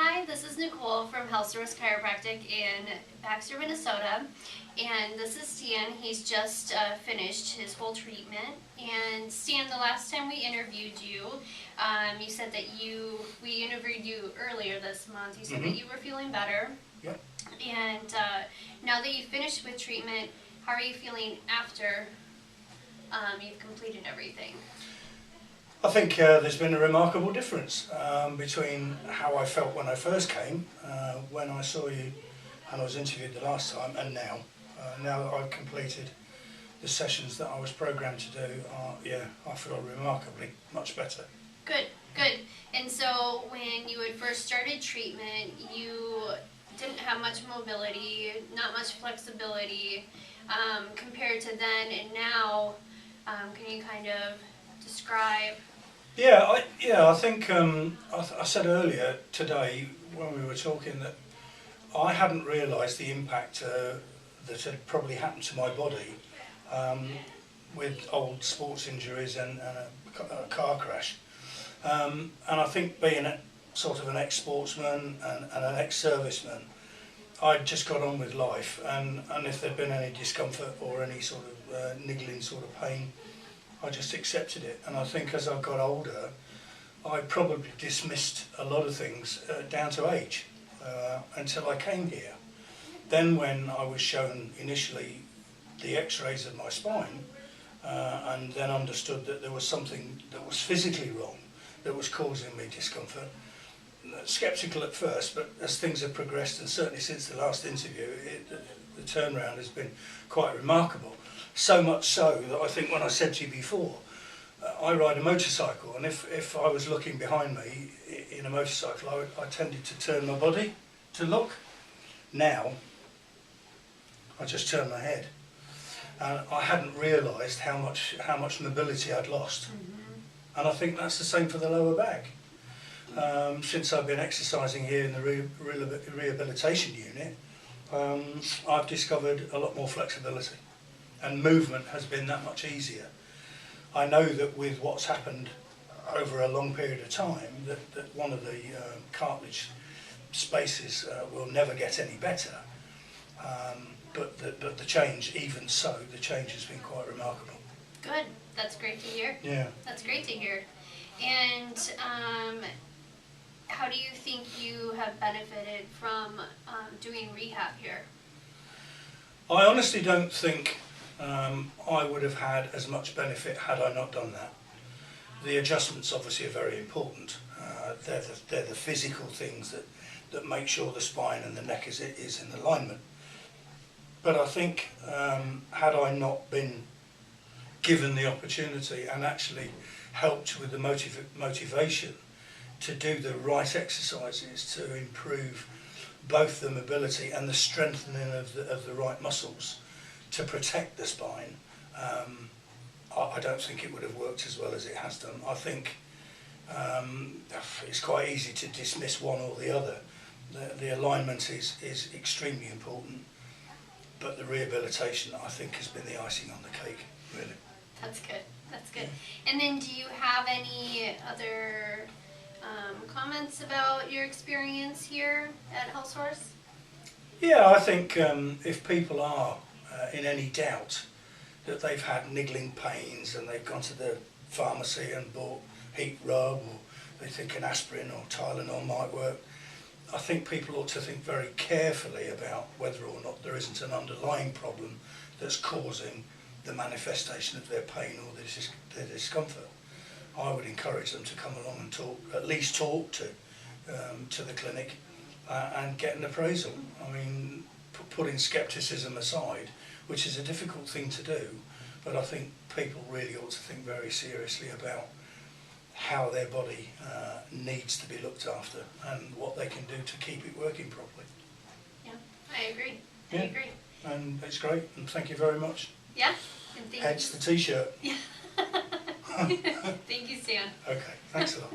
Hi, this is Nicole from Health Source Chiropractic in Baxter, Minnesota. And this is Stan. He's just finished his whole treatment. And Stan, the last time we interviewed you, you said that we interviewed you earlier this month. You said that you were feeling better. Yep. And now that you finished with treatment, how are you feeling after you've completed everything? I think there's been a remarkable difference between how I felt when I first came, when I saw you and I was interviewed the last time, and now. Now that I've completed the sessions that I was programmed to do, I feel remarkably much better. Good, good. And so when you had first started treatment, you didn't have much mobility, not much flexibility, compared to then and now. Can you kind of describe? I think I said earlier today when we were talking that I hadn't realised the impact that had probably happened to my body with old sports injuries and a car crash. And I think being sort of an ex-sportsman and an ex-serviceman, I'd just got on with life, and if there'd been any discomfort or any sort of niggling sort of pain, I just accepted it. And I think as I got older, I probably dismissed a lot of things down to age until I came here. Then when I was shown initially the x-rays of my spine and then understood that there was something that was physically wrong that was causing me discomfort, sceptical at first, but as things have progressed, and certainly since the last interview, the turnaround has been quite remarkable. So much so that I think when I said to you before, I ride a motorcycle, and if I was looking behind me in a motorcycle, I tended to turn my body to look. Now, I just turn my head. And I hadn't realised how much mobility I'd lost. And I think that's the same for the lower back. Since I've been exercising here in the rehabilitation unit, I've discovered a lot more flexibility, and movement has been that much easier. I know that with what's happened over a long period of time, that one of the cartilage spaces will never get any better. But the change, even so, the change has been quite remarkable. Good. That's great to hear. Yeah. That's great to hear. And how do you think you have benefited from doing rehab here? I honestly don't think I would have had as much benefit had I not done that. The adjustments obviously are very important. They're the physical things that make sure the spine and the neck is in alignment. But I think had I not been given the opportunity and actually helped with the motivation to do the right exercises to improve both the mobility and the strengthening of the right muscles to protect the spine, I don't think it would have worked as well as it has done. I think it's quite easy to dismiss one or the other. The alignment is extremely important, but the rehabilitation, I think, has been the icing on the cake, really. That's good. That's good. And then do you have any other comments about your experience here at Health Source? Yeah, I think if people are in any doubt that they've had niggling pains and they've gone to the pharmacy and bought heat rub, or they think an aspirin or Tylenol might work, I think people ought to think very carefully about whether or not there isn't an underlying problem that's causing the manifestation of their pain or their discomfort. I would encourage them to come along and at least talk to the clinic and get an appraisal. I mean, putting scepticism aside, which is a difficult thing to do, but I think people really ought to think very seriously about how their body needs to be looked after and what they can do to keep it working properly. Yeah, I agree. I agree. And it's great, and thank you very much. Yeah, and thank Hence the t-shirt. you. Thank you, Stan. Okay, thanks a lot.